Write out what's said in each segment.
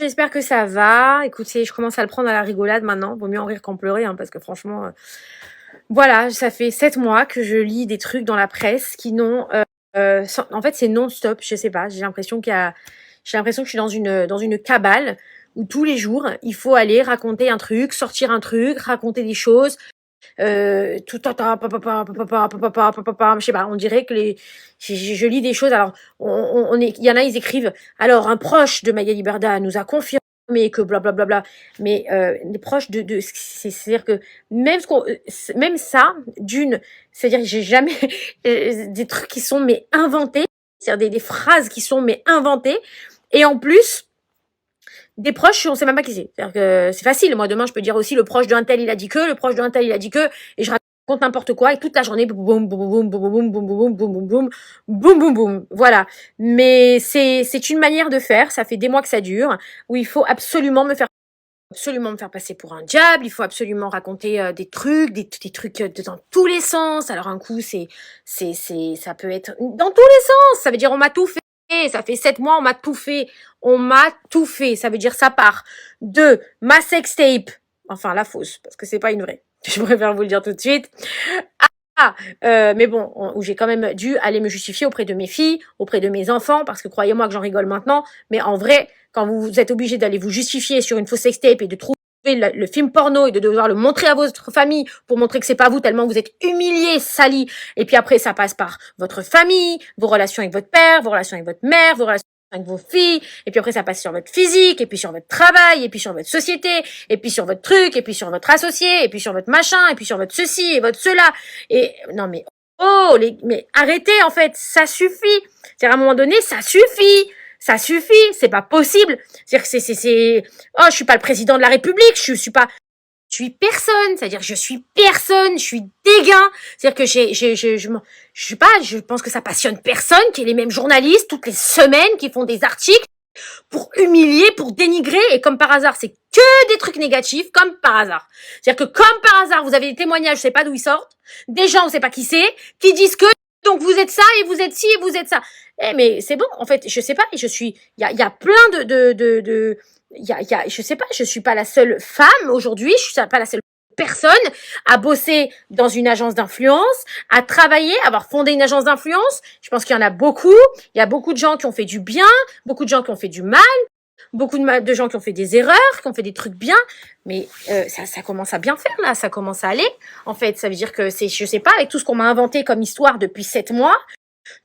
J'espère que ça va. Écoutez, je commence à le prendre à la rigolade maintenant. Vaut mieux en rire qu'en pleurer, hein, parce que franchement, voilà, ça fait 7 mois que je lis des trucs dans la presse qui n'ont, en fait, c'est non-stop. Je sais pas. J'ai l'impression que je suis dans une cabale où tous les jours, il faut aller raconter un truc, sortir un truc, raconter des choses. Tout tata, papa, papa, papa, papa, je sais pas. On dirait que je lis des choses. Alors, il y en a, ils écrivent. Alors, un proche de Magali Berda nous a confirmé que blablabla. Mais les proches c'est-à-dire que même ça, c'est-à-dire que j'ai jamais des trucs qui sont mais inventés, c'est-à-dire des phrases qui sont mais inventées, et en plus des proches, on sait même pas qui c'est. C'est-à-dire que c'est facile. Moi, demain, je peux dire aussi le proche d'un tel, il a dit que, le proche d'un tel, il a dit que, et je raconte n'importe quoi, et toute la journée, boum, boum, boum, boum, boum, boum, boum, boum, boum, boum, boum, boum, boum. Voilà. Mais c'est une manière de faire. Ça fait des mois que ça dure, où il faut absolument me faire passer pour un diable, il faut absolument raconter des trucs, des trucs dans tous les sens. Alors un coup, ça peut être dans tous les sens. Ça veut dire on m'a tout fait. Ça fait 7 mois, on m'a tout fait. On m'a tout fait. Ça veut dire ça part de ma sextape. Enfin, la fausse, parce que c'est pas une vraie. Je préfère vous le dire tout de suite. Mais bon, où j'ai quand même dû aller me justifier auprès de mes filles, auprès de mes enfants, parce que croyez-moi que j'en rigole maintenant, mais en vrai, quand vous êtes obligé d'aller vous justifier sur une fausse sextape et de trouver le film porno et de devoir le montrer à votre famille pour montrer que c'est pas vous tellement vous êtes humilié, sali, et puis après ça passe par votre famille, vos relations avec votre père, vos relations avec votre mère, vos relations avec vos filles, et puis après ça passe sur votre physique, et puis sur votre travail, et puis sur votre société, et puis sur votre truc, et puis sur votre associé, et puis sur votre machin, et puis sur votre ceci, et votre cela, et non mais mais arrêtez en fait, ça suffit. C'est à un moment donné, ça suffit, c'est pas possible. C'est-à-dire que oh, je suis pas le président de la République, je suis personne, c'est-à-dire que je suis personne, je suis dégain. C'est-à-dire que je sais pas, je pense que ça passionne personne, qu'il y ait les mêmes journalistes toutes les semaines qui font des articles pour humilier, pour dénigrer, et comme par hasard, c'est que des trucs négatifs, comme par hasard. C'est-à-dire que comme par hasard, vous avez des témoignages, je sais pas d'où ils sortent, des gens, on sait pas qui c'est, qui disent que donc vous êtes ça, et vous êtes ci, et vous êtes ça. Mais c'est bon, en fait, je sais pas, il y a plein je sais pas, je suis pas la seule femme aujourd'hui, je suis pas la seule personne à bosser dans une agence d'influence, à travailler, à avoir fondé une agence d'influence. Je pense qu'il y en a beaucoup. Il y a beaucoup de gens qui ont fait du bien, beaucoup de gens qui ont fait du mal, beaucoup de gens qui ont fait des erreurs, qui ont fait des trucs bien. Mais ça commence à bien faire là, ça commence à aller. En fait, ça veut dire que je sais pas, avec tout ce qu'on m'a inventé comme histoire depuis 7 mois,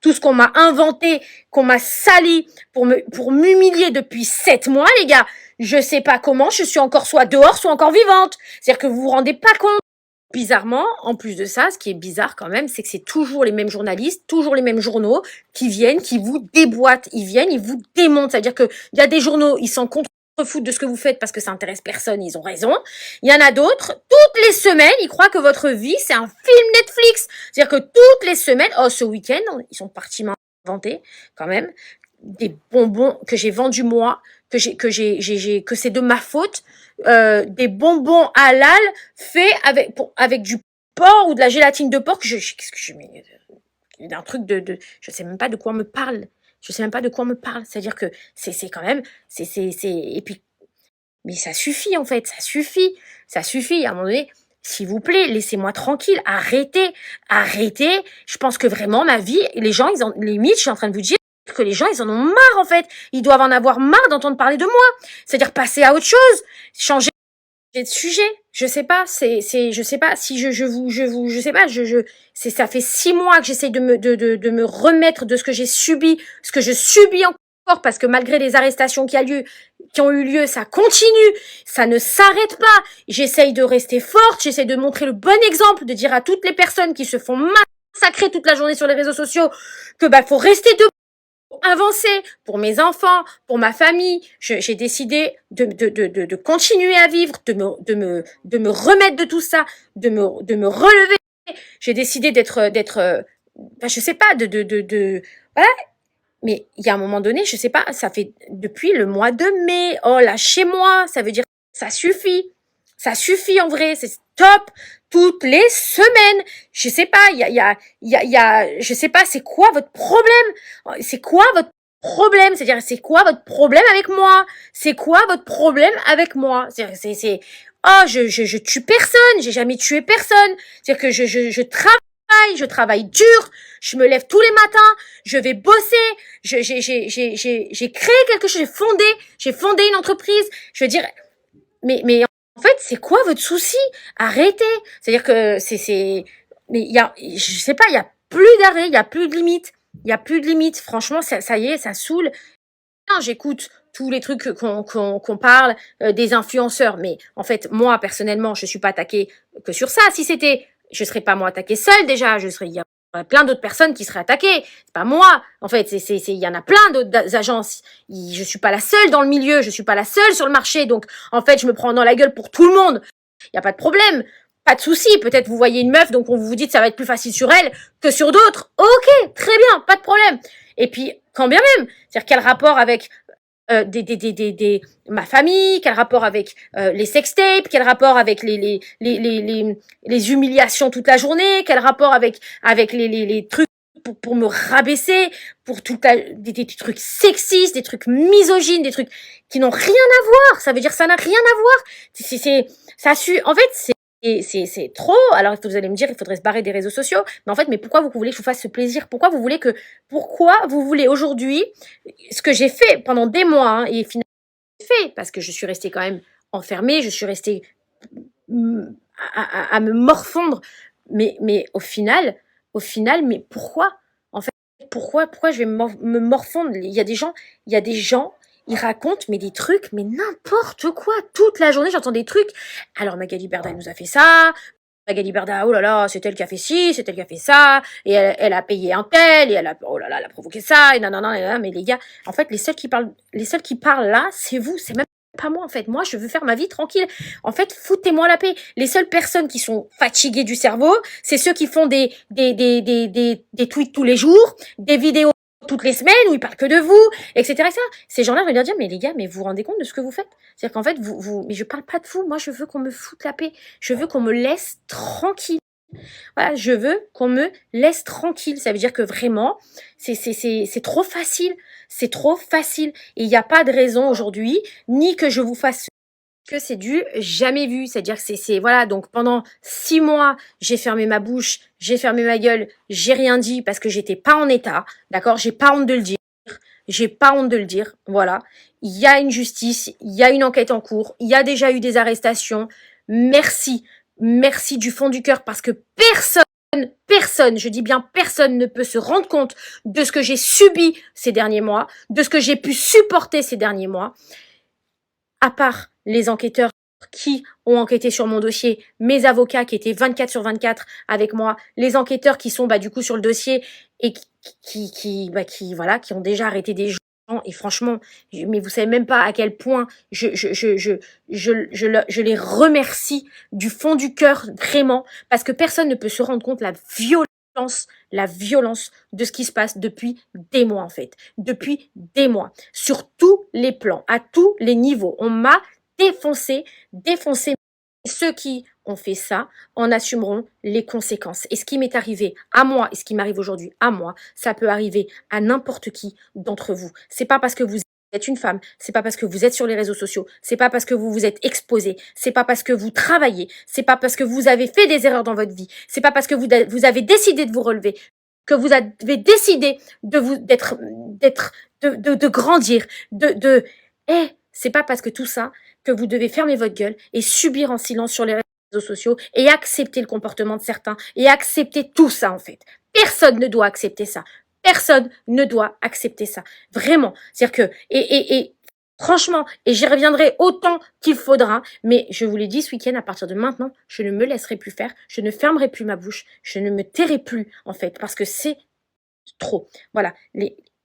tout ce qu'on m'a inventé, qu'on m'a sali pour m'humilier depuis 7 mois, les gars. Je sais pas comment, je suis encore soit dehors, soit encore vivante. C'est-à-dire que vous vous rendez pas compte. Bizarrement, en plus de ça, ce qui est bizarre quand même, c'est que c'est toujours les mêmes journalistes, toujours les mêmes journaux qui viennent, qui vous déboîtent, ils vous démontent. C'est-à-dire que il y a des journaux, ils s'en contrefoutent de ce que vous faites parce que ça intéresse personne, ils ont raison. Il y en a d'autres, toutes les semaines, ils croient que votre vie, c'est un film Netflix. C'est-à-dire que toutes les semaines, oh, ce week-end, ils sont partis m'inventer, quand même, des bonbons que j'ai vendus moi, que c'est de ma faute, des bonbons halal faits avec du porc ou de la gélatine de porc. Qu'est-ce que je mets d'un truc je sais même pas de quoi on me parle. Je sais même pas de quoi on me parle. C'est-à-dire que c'est quand même, et puis, mais ça suffit en fait, ça suffit. À un moment donné, s'il vous plaît, laissez-moi tranquille, arrêtez. Je pense que vraiment ma vie, les gens, limite, je suis en train de vous dire que les gens, ils en ont marre en fait. Ils doivent en avoir marre d'entendre parler de moi. C'est-à-dire passer à autre chose, changer de sujet. Je sais pas, je sais pas si je sais pas, ça fait 6 mois que j'essaie de me remettre de ce que j'ai subi, ce que je subis encore, parce que malgré les arrestations qui ont eu lieu, ça continue, ça ne s'arrête pas. J'essaye de rester forte, j'essaie de montrer le bon exemple, de dire à toutes les personnes qui se font massacrer toute la journée sur les réseaux sociaux que faut rester debout, avancer pour mes enfants, pour ma famille. J'ai décidé de continuer à vivre, de me remettre de tout ça, de me relever. J'ai décidé je sais pas, voilà. Mais il y a un moment donné, je sais pas, ça fait depuis le mois de mai. Oh, lâchez-moi, ça veut dire ça suffit. Ça suffit en vrai, c'est stop toutes les semaines. Je sais pas, je sais pas, c'est quoi votre problème? C'est quoi votre problème? C'est-à-dire, c'est quoi votre problème avec moi? C'est quoi votre problème avec moi? C'est, oh, je tue personne, j'ai jamais tué personne. C'est-à-dire que je travaille dur, je me lève tous les matins, je vais bosser, j'ai créé quelque chose, j'ai fondé une entreprise. Je veux dire, mais en fait, c'est quoi votre souci? Arrêtez. C'est-à-dire que mais je sais pas, il y a plus d'arrêt, il y a plus de limite. Il y a plus de limite. Franchement, ça y est, ça saoule. Non, j'écoute tous les trucs qu'on parle des influenceurs, mais en fait, moi personnellement, je suis pas attaquée que sur ça. Si c'était, je serais pas moi attaquée seule déjà. Il y a plein d'autres personnes qui seraient attaquées. C'est pas moi. En fait, il y en a plein d'autres agences. Je suis pas la seule dans le milieu. Je suis pas la seule sur le marché. Donc, en fait, je me prends dans la gueule pour tout le monde. Il y a pas de problème. Pas de souci. Peut-être vous voyez une meuf, donc on vous dit que ça va être plus facile sur elle que sur d'autres. Ok, très bien, pas de problème. Et puis, quand bien même, c'est-à-dire quel rapport avec ma famille, quel rapport avec les sextapes, quel rapport avec les humiliations toute la journée, quel rapport avec les trucs pour me rabaisser, pour des trucs sexistes, des trucs misogynes, des trucs qui n'ont rien à voir. Ça veut dire ça n'a rien à voir. En fait, c'est trop. Alors, vous allez me dire, il faudrait se barrer des réseaux sociaux. Mais en fait, mais pourquoi vous voulez que je vous fasse ce plaisir? Pourquoi vous voulez aujourd'hui, ce que j'ai fait pendant des mois, hein, et finalement, fait, parce que je suis restée quand même enfermée, je suis restée à me morfondre. Mais au final, mais pourquoi? En fait, pourquoi je vais me morfondre? Il y a des gens, ils racontent mais des trucs, mais n'importe quoi. Toute la journée, j'entends des trucs. Alors Magali Berda, elle nous a fait ça. Magali Berda, oh là là, c'est elle qui a fait ci, c'est elle qui a fait ça, et elle a payé un tel, et oh là là, elle a provoqué ça, et non, mais les gars, en fait, les seuls qui parlent là, c'est vous, c'est même pas moi, en fait. Moi, je veux faire ma vie tranquille. En fait, foutez-moi la paix. Les seules personnes qui sont fatiguées du cerveau, c'est ceux qui font des tweets tous les jours, des vidéos toutes les semaines où ils parlent que de vous, etc. Ces gens-là, je vais leur dire, mais les gars, mais vous vous rendez compte de ce que vous faites? C'est-à-dire qu'en fait, mais je parle pas de vous. Moi, je veux qu'on me foute la paix. Je veux qu'on me laisse tranquille. Voilà, je veux qu'on me laisse tranquille. Ça veut dire que vraiment, c'est trop facile. C'est trop facile. Et il n'y a pas de raison aujourd'hui, ni que je vous fasse que c'est du jamais vu. C'est-à-dire que voilà, donc pendant 6 mois, j'ai fermé ma bouche, j'ai fermé ma gueule, j'ai rien dit parce que j'étais pas en état, d'accord? J'ai pas honte de le dire. J'ai pas honte de le dire, voilà. Il y a une justice, il y a une enquête en cours, il y a déjà eu des arrestations. Merci, merci du fond du cœur parce que personne, je dis bien personne ne peut se rendre compte de ce que j'ai subi ces derniers mois, de ce que j'ai pu supporter ces derniers mois, à part les enquêteurs qui ont enquêté sur mon dossier, mes avocats qui étaient 24/24 avec moi, les enquêteurs qui sont du coup sur le dossier et qui ont déjà arrêté des gens. Et franchement, mais vous savez même pas à quel point je les remercie du fond du cœur, vraiment, parce que personne ne peut se rendre compte la violence de ce qui se passe depuis des mois, en fait. Depuis des mois. Sur tous les plans, à tous les niveaux. On m'a défoncé. Ceux qui ont fait ça en assumeront les conséquences. Et ce qui m'est arrivé à moi, et ce qui m'arrive aujourd'hui à moi, ça peut arriver à n'importe qui d'entre vous. C'est pas parce que vous êtes une femme, c'est pas parce que vous êtes sur les réseaux sociaux, c'est pas parce que vous vous êtes exposé, c'est pas parce que vous travaillez, c'est pas parce que vous avez fait des erreurs dans votre vie, c'est pas parce que vous avez décidé de vous relever, que vous avez décidé de grandir, c'est pas parce que tout ça que vous devez fermer votre gueule et subir en silence sur les réseaux sociaux et accepter le comportement de certains et accepter tout ça, en fait. Personne ne doit accepter ça. Personne ne doit accepter ça. Vraiment. C'est-à-dire que, et franchement, et j'y reviendrai autant qu'il faudra, mais je vous l'ai dit ce week-end, à partir de maintenant, je ne me laisserai plus faire, je ne fermerai plus ma bouche, je ne me tairai plus, en fait, parce que c'est trop. Voilà.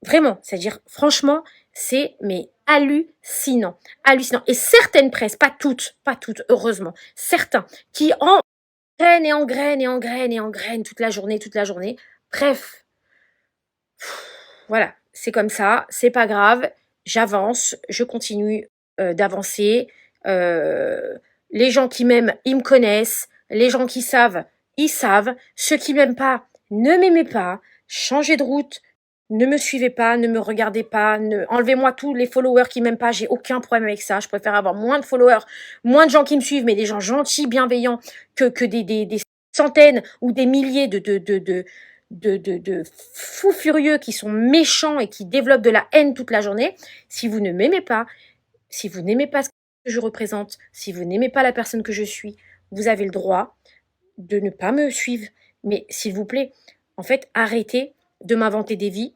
Vraiment, c'est-à-dire, franchement, c'est mais hallucinant. Hallucinant. Et certaines presses, pas toutes, heureusement, certains qui engrainent toute la journée. Bref, voilà, c'est comme ça, c'est pas grave, j'avance, je continue d'avancer. Les gens qui m'aiment, ils me connaissent. Les gens qui savent, ils savent. Ceux qui m'aiment pas, ne m'aimez pas. Changez de route. Ne me suivez pas, ne me regardez pas, enlevez-moi tous les followers qui m'aiment pas, j'ai aucun problème avec ça. Je préfère avoir moins de followers, moins de gens qui me suivent, mais des gens gentils, bienveillants, que des centaines ou des milliers de fous furieux qui sont méchants et qui développent de la haine toute la journée. Si vous ne m'aimez pas, si vous n'aimez pas ce que je représente, si vous n'aimez pas la personne que je suis, vous avez le droit de ne pas me suivre. Mais s'il vous plaît, en fait, arrêtez de m'inventer des vies.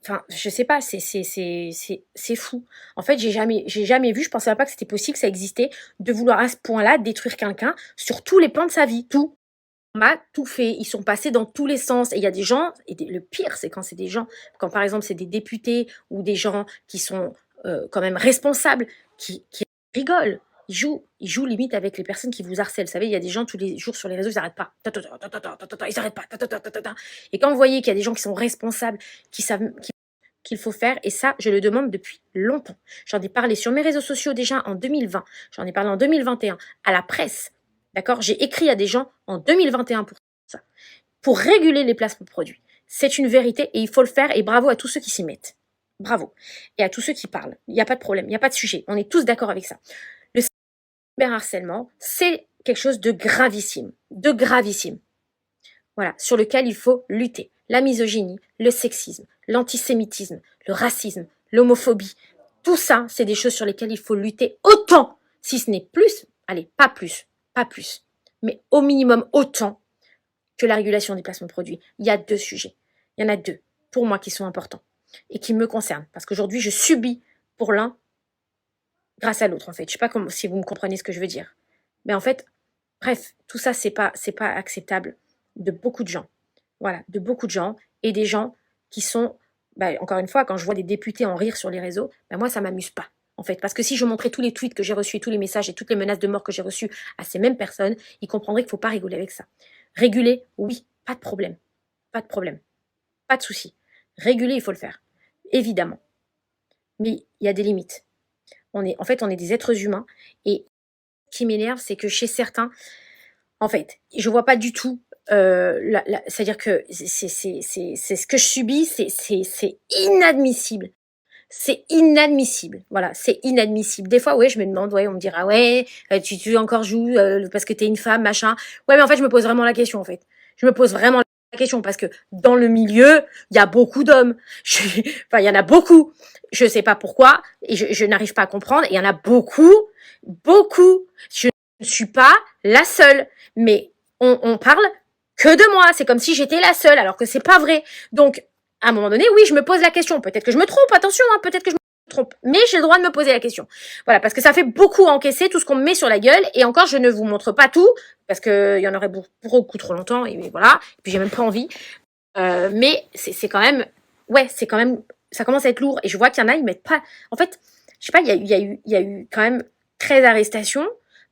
Enfin, je sais pas, c'est fou. En fait, j'ai jamais vu, je pensais pas que c'était possible, que ça existait, de vouloir à ce point-là détruire quelqu'un sur tous les plans de sa vie, tout. On m'a tout fait, ils sont passés dans tous les sens. Et il y a des gens, le pire, c'est quand c'est des gens, quand par exemple c'est des députés ou des gens qui sont quand même responsables, qui rigolent. Ils jouent limite avec les personnes qui vous harcèlent. Vous savez, il y a des gens tous les jours sur les réseaux, ils n'arrêtent pas. Ils n'arrêtent pas. Et quand vous voyez qu'il y a des gens qui sont responsables, qui savent qu'il faut faire, et ça, je le demande depuis longtemps. J'en ai parlé sur mes réseaux sociaux déjà en 2020, j'en ai parlé en 2021, à la presse, d'accord? J'ai écrit à des gens en 2021 pour ça, pour réguler les placements de produits. C'est une vérité et il faut le faire, et bravo à tous ceux qui s'y mettent. Bravo. Et à tous ceux qui parlent. Il n'y a pas de problème, il n'y a pas de sujet. On est tous d'accord avec ça. Le cyberharcèlement, c'est quelque chose de gravissime. De gravissime. Voilà, sur lequel il faut lutter. La misogynie, le sexisme, l'antisémitisme, le racisme, l'homophobie. Tout ça, c'est des choses sur lesquelles il faut lutter autant, si ce n'est plus, allez, pas plus, mais au minimum autant que la régulation des placements de produits. Il y a 2 sujets. Il y en a 2, pour moi, qui sont importants et qui me concernent. Parce qu'aujourd'hui, je subis pour l'un grâce à l'autre, en fait. Je ne sais pas si vous me comprenez ce que je veux dire. Mais en fait, bref, tout ça, c'est pas acceptable de beaucoup de gens. Voilà, de beaucoup de gens et des gens qui sont, encore une fois, quand je vois des députés en rire sur les réseaux, moi, ça m'amuse pas. En fait, parce que si je montrais tous les tweets que j'ai reçus, tous les messages et toutes les menaces de mort que j'ai reçues à ces mêmes personnes, ils comprendraient qu'il ne faut pas rigoler avec ça. Réguler, oui, pas de problème. Pas de problème. Pas de souci. Réguler, il faut le faire. Évidemment. Mais il y a des limites. On est des êtres humains. Et ce qui m'énerve, c'est que chez certains, en fait, je vois pas du tout. C'est-à-dire que c'est ce que je subis, c'est inadmissible. C'est inadmissible. Voilà, c'est inadmissible. Des fois, ouais, je me demande, ouais, on me dira, ouais, tu encore joues parce que t'es une femme, machin. Ouais, mais en fait, je me pose vraiment la question, en fait. Je me pose vraiment la question parce que dans le milieu, il y a beaucoup d'hommes. Enfin, il y en a beaucoup. Je sais pas pourquoi et je n'arrive pas à comprendre. Il y en a beaucoup, beaucoup. Je ne suis pas la seule, mais on parle que de moi. C'est comme si j'étais la seule, alors que c'est pas vrai. Donc, à un moment donné, oui, je me pose la question. Peut-être que je me trompe, attention, hein, peut-être que je me trompe. Mais j'ai le droit de me poser la question. Voilà, parce que ça fait beaucoup encaisser tout ce qu'on me met sur la gueule. Et encore, je ne vous montre pas tout, parce qu'il y en aurait beaucoup trop longtemps. Et voilà, et puis j'ai même pas envie. Mais c'est quand même, ouais, c'est quand même, ça commence à être lourd. Et je vois qu'il y en a, ils mettent pas. En fait, je sais pas, il y a eu quand même 13 arrestations,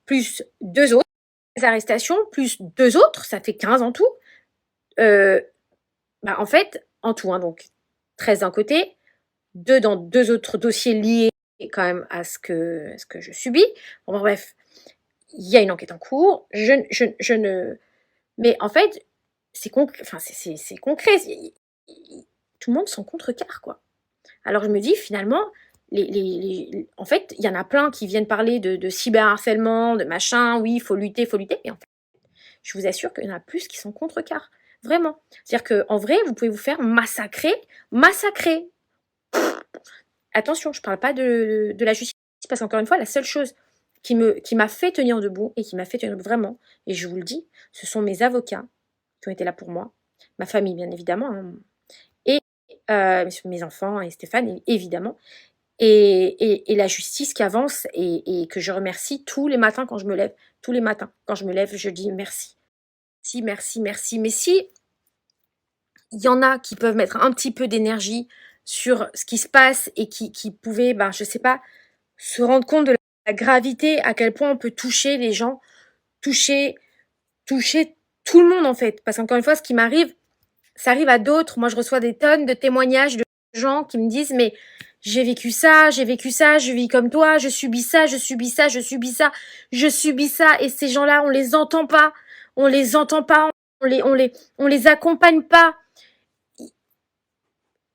plus 2 autres. 13 arrestations, plus 2 autres, ça fait 15 en tout. En fait, en tout, hein, donc 13 d'un côté, 2 dans 2 autres dossiers liés quand même à ce que je subis. Bon, bref, il y a une enquête en cours. Je ne. Mais en fait, c'est concret. Enfin, c'est concret. Tout le monde s'en contrecarre, quoi. Alors je me dis finalement, en fait, il y en a plein qui viennent parler de cyberharcèlement, de machin. Oui, il faut lutter, Et en fait, je vous assure qu'il y en a plus qui sont contrecarres. Vraiment. C'est-à-dire qu'en vrai, vous pouvez vous faire massacrer. Attention, je ne parle pas de la justice, parce qu'encore une fois, la seule chose qui m'a fait tenir debout, et qui m'a fait tenir debout vraiment, et je vous le dis, ce sont mes avocats qui ont été là pour moi, ma famille bien évidemment, hein, et mes enfants et Stéphane évidemment, et la justice qui avance et que je remercie tous les matins quand je me lève. Tous les matins quand je me lève, je dis merci. Merci. Mais si il y en a qui peuvent mettre un petit peu d'énergie sur ce qui se passe et qui pouvaient, je sais pas, se rendre compte de la gravité, à quel point on peut toucher les gens, toucher tout le monde en fait. Parce qu'encore une fois, ce qui m'arrive, ça arrive à d'autres. Moi, je reçois des tonnes de témoignages de gens qui me disent, mais j'ai vécu ça, je vis comme toi, je subis ça, et ces gens-là, on les entend pas, on les accompagne pas.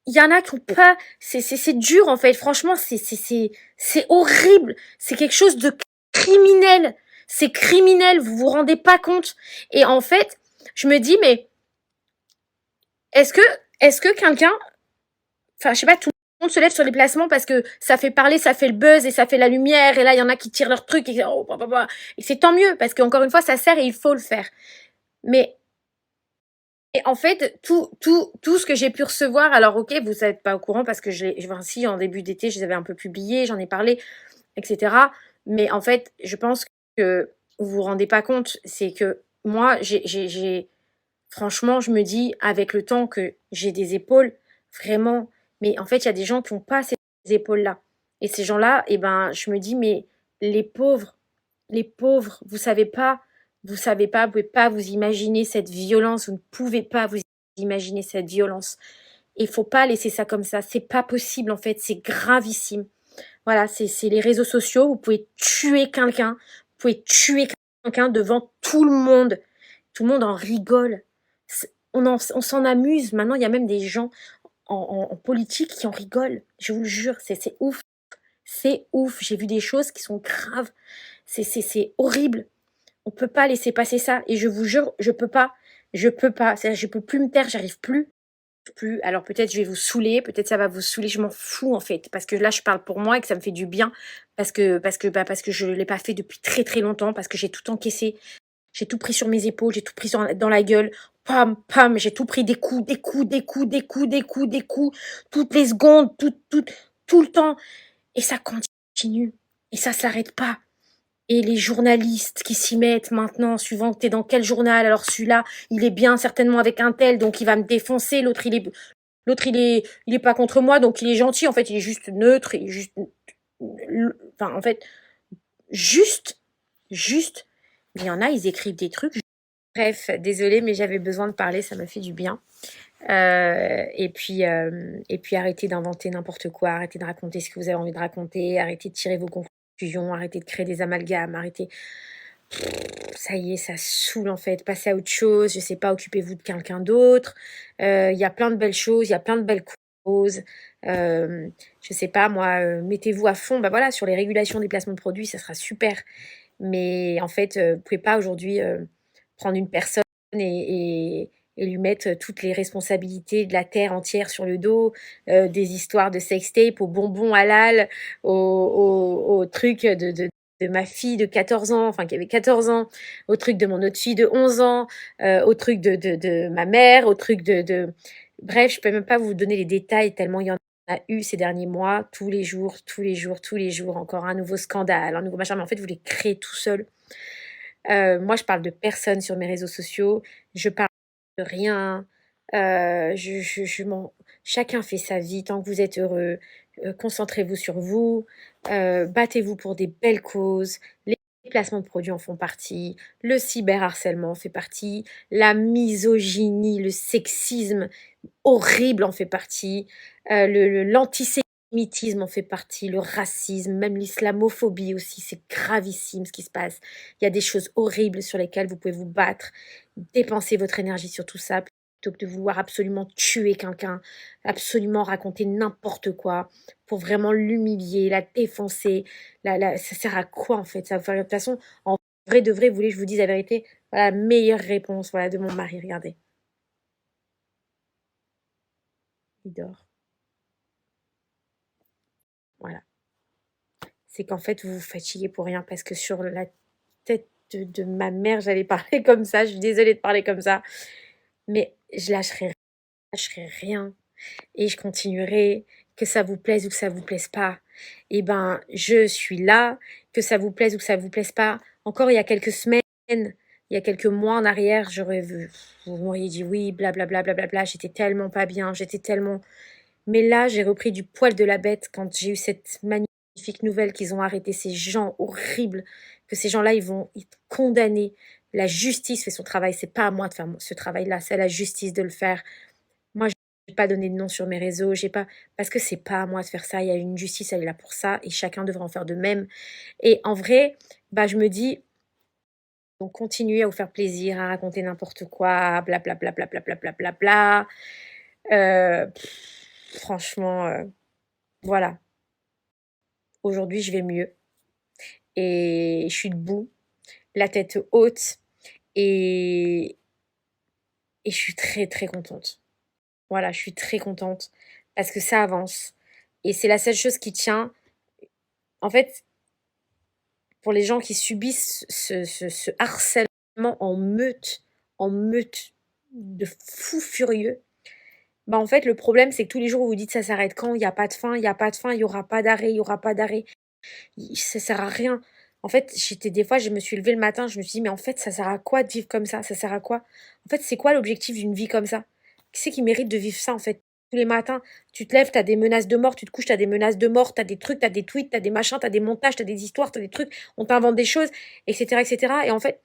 il y en a qui ont pas, c'est dur en fait. Franchement, c'est horrible. C'est quelque chose de criminel. C'est criminel. Vous vous rendez pas compte. Et en fait, je me dis, mais est-ce que, est-ce que quelqu'un, enfin, je sais pas, tout le monde se lève sur les placements parce que ça fait parler, ça fait le buzz et ça fait la lumière. Et là, il y en a qui tirent leur truc et, oh, bah, bah, bah. Et c'est tant mieux parce qu'encore une fois, ça sert et il faut le faire. Mais et en fait, tout ce que j'ai pu recevoir, alors ok, vous n'êtes pas au courant parce que enfin, si, en début d'été, je les avais un peu publiés, j'en ai parlé, etc. Mais en fait, je pense que vous vous rendez pas compte, c'est que moi, franchement, je me dis, avec le temps que j'ai des épaules, vraiment, mais en fait, il y a des gens qui n'ont pas ces épaules-là. Et ces gens-là, eh ben, je me dis, mais les pauvres, les pauvres, vous pouvez pas vous imaginer cette violence, vous ne pouvez pas vous imaginer cette violence. Il faut pas laisser ça comme ça, c'est pas possible en fait, c'est gravissime. Voilà, c'est les réseaux sociaux, vous pouvez tuer quelqu'un, vous pouvez tuer quelqu'un devant tout le monde. Tout le monde en rigole. On s'en amuse. Maintenant, il y a même des gens en politique qui en rigolent. Je vous le jure, c'est ouf. C'est ouf. J'ai vu des choses qui sont graves. C'est horrible. On peut pas laisser passer ça. Et je vous jure, je peux pas. Je peux pas. C'est-à-dire, je peux plus me taire, j'arrive plus. Plus. Alors peut-être je vais vous saouler, peut-être ça va vous saouler, je m'en fous en fait, parce que là je parle pour moi et que ça me fait du bien, parce que je l'ai pas fait depuis très très longtemps, parce que j'ai tout encaissé, j'ai tout pris sur mes épaules, j'ai tout pris dans la gueule, pam pam, j'ai tout pris, des coups, des coups, des coups, des coups, des coups, des coups, toutes les secondes, tout le temps, et ça continue, et ça s'arrête pas. Et les journalistes qui s'y mettent maintenant, suivant que t'es dans quel journal, alors celui-là, il est bien certainement avec un tel, donc il va me défoncer, il est pas contre moi, donc il est gentil, en fait, il est juste neutre, il est juste, enfin, en fait, juste, juste, mais il y en a, ils écrivent des trucs. Bref, désolée, mais j'avais besoin de parler, ça m'a fait du bien. Et puis arrêtez d'inventer n'importe quoi, arrêtez de raconter ce que vous avez envie de raconter, arrêtez de tirer vos conclusions, arrêtez de créer des amalgames, arrêtez. Ça y est, ça saoule en fait. Passez à autre chose, je sais pas, occupez-vous de quelqu'un d'autre. Il y a plein de belles choses, il y a plein de belles causes. Je sais pas, moi, mettez-vous à fond, bah voilà, sur les régulations des placements de produits, ça sera super. Mais en fait, vous pouvez pas aujourd'hui prendre une personne et lui mettre toutes les responsabilités de la terre entière sur le dos, des histoires de sextape, aux bonbons halal, aux trucs de ma fille de 14 ans, enfin qui avait 14 ans, au truc de mon autre fille de 11 ans, au truc de ma mère, au truc Bref, je peux même pas vous donner les détails tellement il y en a eu ces derniers mois, tous les jours, tous les jours, tous les jours, encore un nouveau scandale, un nouveau machin, mais en fait, vous les créez tout seul. Moi, je parle de personne sur mes réseaux sociaux, je parle de rien, je m'en chacun fait sa vie tant que vous êtes heureux, concentrez-vous sur vous, battez-vous pour des belles causes, les placements de produits en font partie, le cyberharcèlement en fait partie, la misogynie, le sexisme horrible en fait partie, l'antisémitisme en fait partie, le racisme, même l'islamophobie aussi, c'est gravissime ce qui se passe. Il y a des choses horribles sur lesquelles vous pouvez vous battre, dépenser votre énergie sur tout ça plutôt que de vouloir absolument tuer quelqu'un, absolument raconter n'importe quoi pour vraiment l'humilier, la défoncer. Ça sert à quoi en fait ça, enfin, de toute façon, en vrai de vrai, vous voulez que je vous dise la vérité, voilà la meilleure réponse voilà, de mon mari, regardez. Il dort. Voilà. C'est qu'en fait, vous vous fatiguez pour rien parce que sur la tête de ma mère, j'allais parler comme ça. Je suis désolée de parler comme ça, mais je lâcherai rien et je continuerai, que ça vous plaise ou que ça vous plaise pas. Eh ben, je suis là, que ça vous plaise ou que ça vous plaise pas. Encore il y a quelques semaines, il y a quelques mois en arrière, vous m'auriez dit oui, blablabla, blablabla, j'étais tellement pas bien, j'étais tellement. Mais là, j'ai repris du poil de la bête quand j'ai eu cette magnifique nouvelle qu'ils ont arrêté ces gens horribles, que ces gens-là, ils vont être condamnés. La justice fait son travail, c'est pas à moi de faire ce travail-là, c'est à la justice de le faire. Moi, je n'ai pas donné de nom sur mes réseaux, j'ai pas, parce que c'est pas à moi de faire ça. Il y a une justice, elle est là pour ça, et chacun devrait en faire de même. Et en vrai, bah, je me dis, donc continuez à vous faire plaisir, à raconter n'importe quoi, blablabla, blablabla, blablabla. franchement, voilà. Aujourd'hui, je vais mieux et je suis debout, la tête haute et je suis très, très contente. Voilà, je suis très contente parce que ça avance et c'est la seule chose qui tient. En fait, pour les gens qui subissent ce harcèlement en meute de fous furieux, bah, en fait, le problème, c'est que tous les jours, vous vous dites: «Ça s'arrête quand? Il y a pas de fin, il y a pas de fin, il y aura pas d'arrêt, il y aura pas d'arrêt». I Ça sert à rien. En fait, j'étais des fois, je me suis levée le matin, je me suis dit: «Mais en fait, ça sert à quoi de vivre comme ça? Ça sert à quoi? En fait, c'est quoi l'objectif d'une vie comme ça? Qui c'est qui mérite de vivre ça, en fait?» Tous les matins, tu te lèves, tu as des menaces de mort, tu te couches, tu as des menaces de mort, tu as des trucs, tu as des tweets, tu as des machins, tu as des montages, tu as des histoires, tu as des trucs, on t'invente des choses et cetera et cetera et en fait,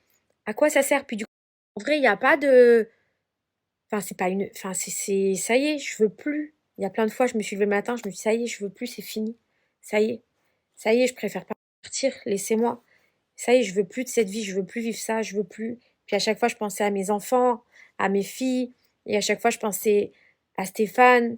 à quoi ça sert? Puis du coup, en vrai, il y a pas de enfin, c'est pas une enfin, c'est ça y est, je veux plus. Il y a plein de fois, je me suis levée le matin, je me suis dit: «Ça y est, je veux plus, c'est fini. Ça y est. Ça y est, je préfère partir, laissez-moi. Ça y est, je veux plus de cette vie, je veux plus vivre ça, je veux plus». Puis à chaque fois, je pensais à mes enfants, à mes filles et à chaque fois, je pensais à Stéphane,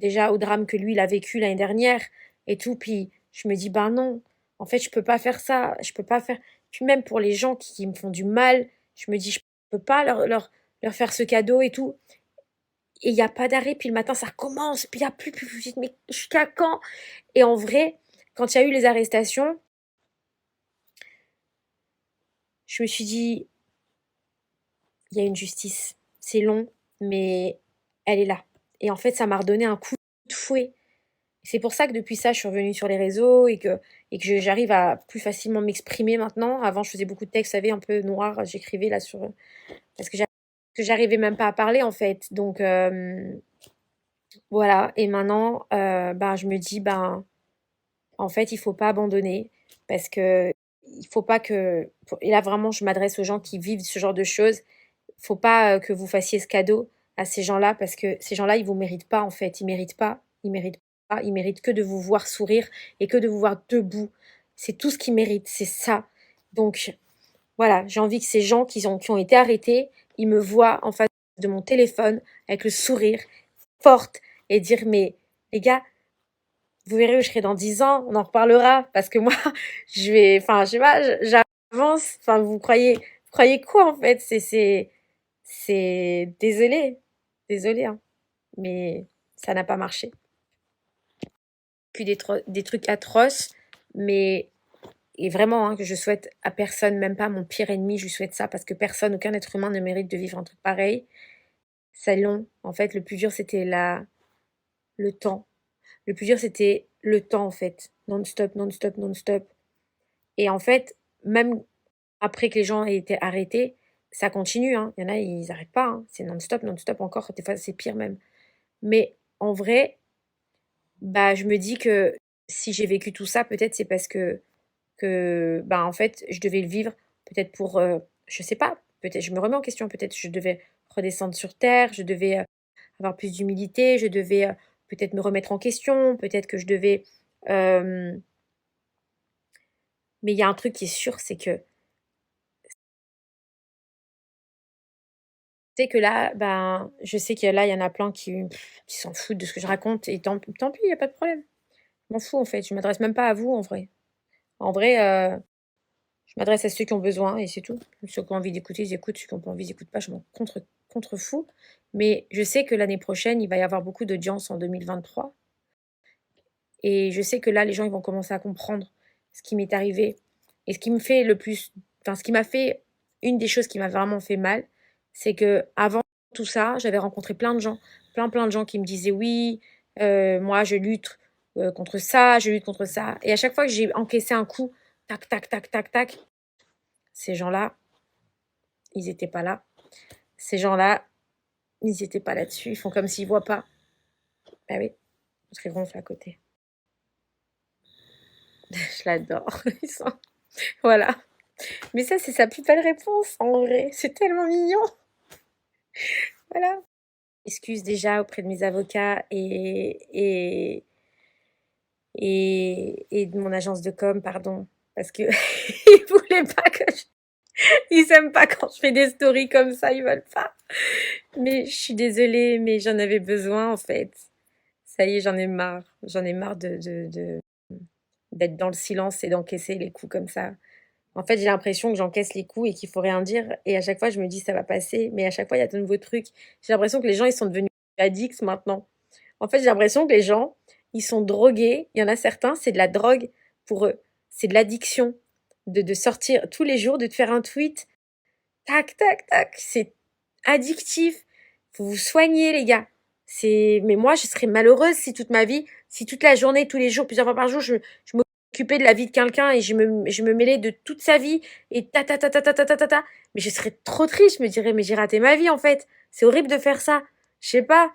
déjà au drame que lui, il a vécu l'année dernière et tout. Puis je me dis: «Ben non, en fait, je peux pas faire ça, je peux pas faire» puis même pour les gens qui me font du mal, je me dis: «Je peux pas leur faire ce cadeau et tout» et il y a pas d'arrêt. Puis le matin, ça recommence, puis il y a plus, vous dites: «Mais jusqu'à quand?» et en vrai, quand il y a eu les arrestations, je me suis dit: «Il y a une justice. C'est long, mais elle est là» et en fait, ça m'a redonné un coup de fouet. C'est pour ça que depuis ça, je suis revenue sur les réseaux et que j'arrive à plus facilement m'exprimer maintenant. Avant, je faisais beaucoup de textes, vous savez, un peu noirs, j'écrivais là sur, parce que j'arrivais même pas à parler en fait. Donc voilà et maintenant, ben, je me dis: «Ben, en fait, il faut pas abandonner parce que il faut pas que» et là vraiment, je m'adresse aux gens qui vivent ce genre de choses. Faut pas, que vous fassiez ce cadeau à ces gens-là parce que ces gens-là, ils vous méritent pas en fait. Ils méritent pas, ils méritent que de vous voir sourire et que de vous voir debout. C'est tout ce qu'ils méritent, c'est ça. Donc voilà, j'ai envie que ces gens qui ont été arrêtés, ils me voient en face de mon téléphone avec le sourire, forte et dire: «Mais les gars, vous verrez où je serai dans 10 ans, on en reparlera parce que moi, je vais enfin, je sais pas, j'avance. Enfin, vous croyez quoi en fait? C'est désolée, hein, mais ça n'a pas marché. Puis des trucs atroces, mais et vraiment, hein, que je souhaite à personne, même pas mon pire ennemi, je lui souhaite ça parce que personne, aucun être humain ne mérite de vivre un truc pareil. C'est long. En fait, le plus dur, c'était le temps. Le plus dur, c'était le temps, en fait. Non-stop, non-stop, non-stop. Et en fait, même après que les gens aient été arrêtés, ça continue, hein. Il y en a, ils arrêtent pas, hein. C'est non-stop, non-stop encore. Des fois, c'est pire même. Mais en vrai, bah, je me dis que si j'ai vécu tout ça, peut-être c'est parce que, bah, en fait, je devais le vivre peut-être pour, je sais pas, peut-être je me remets en question, peut-être je devais redescendre sur terre, je devais, avoir plus d'humilité, je devais, peut-être me remettre en question, peut-être que je devais, hem mais il y a un truc qui est sûr, c'est que tu que là, ben, je sais que là, il y en a plein qui s'en foutent de ce que je raconte et tant pis, il y a pas de problème. Je m'en fous en fait, je m'adresse même pas à vous en vrai. En vrai, je m'adresse à ceux qui ont besoin et c'est tout. Ceux qui ont envie d'écouter, ils écoutent, ceux qui ont pas envie, ils écoutent pas, je m'en contrefous. Mais je sais que l'année prochaine, il va y avoir beaucoup d'audience en 2023 et je sais que là, les gens, ils vont commencer à comprendre ce qui m'est arrivé et ce qui me fait le plus enfin, ce qui m'a fait une des choses qui m'a vraiment fait mal, c'est que avant tout ça, j'avais rencontré plein de gens, plein de gens qui me disaient: «Oui, moi je lutte, contre ça, je lutte contre ça» et à chaque fois que j'ai encaissé un coup, tac, tac, tac, tac, tac, ces gens-là, ils étaient pas là. Ces gens-là, ils étaient pas là-dessus, ils font comme s'ils voient pas. Bah oui, parce qu'ils ronflent à côté. Je l'adore. Ils sont voilà. Mais ça, c'est sa plus belle réponse, en vrai. C'est tellement mignon. Voilà. Excuse déjà auprès de mes avocats et de mon agence de com, pardon, parce que ils voulaient pas que je ils aiment pas quand je fais des stories comme ça, ils veulent pas. Mais je suis désolée, mais j'en avais besoin en fait. Ça y est, j'en ai marre. J'en ai marre d'être dans le silence et d'encaisser les coups comme ça. En fait, j'ai l'impression que j'encaisse les coups et qu'il faut rien dire. Et à chaque fois, je me dis ça va passer. Mais à chaque fois, il y a de nouveaux trucs. J'ai l'impression que les gens, ils sont devenus addicts maintenant. En fait, j'ai l'impression que les gens, ils sont drogués. Il y en a certains, c'est de la drogue pour eux. C'est de l'addiction. De sortir tous les jours, de te faire un tweet. Tac, tac, tac. C'est addictif. Faut vous soigner, les gars. Mais moi, je serais malheureuse si toute ma vie, si toute la journée, tous les jours, plusieurs fois par jour, je m'occupais de la vie de quelqu'un et je me mêlais de toute sa vie et ta ta ta ta ta ta ta ta ta. Mais je serais trop triste. Je me dirais, mais j'ai raté ma vie, en fait. C'est horrible de faire ça. Je sais pas.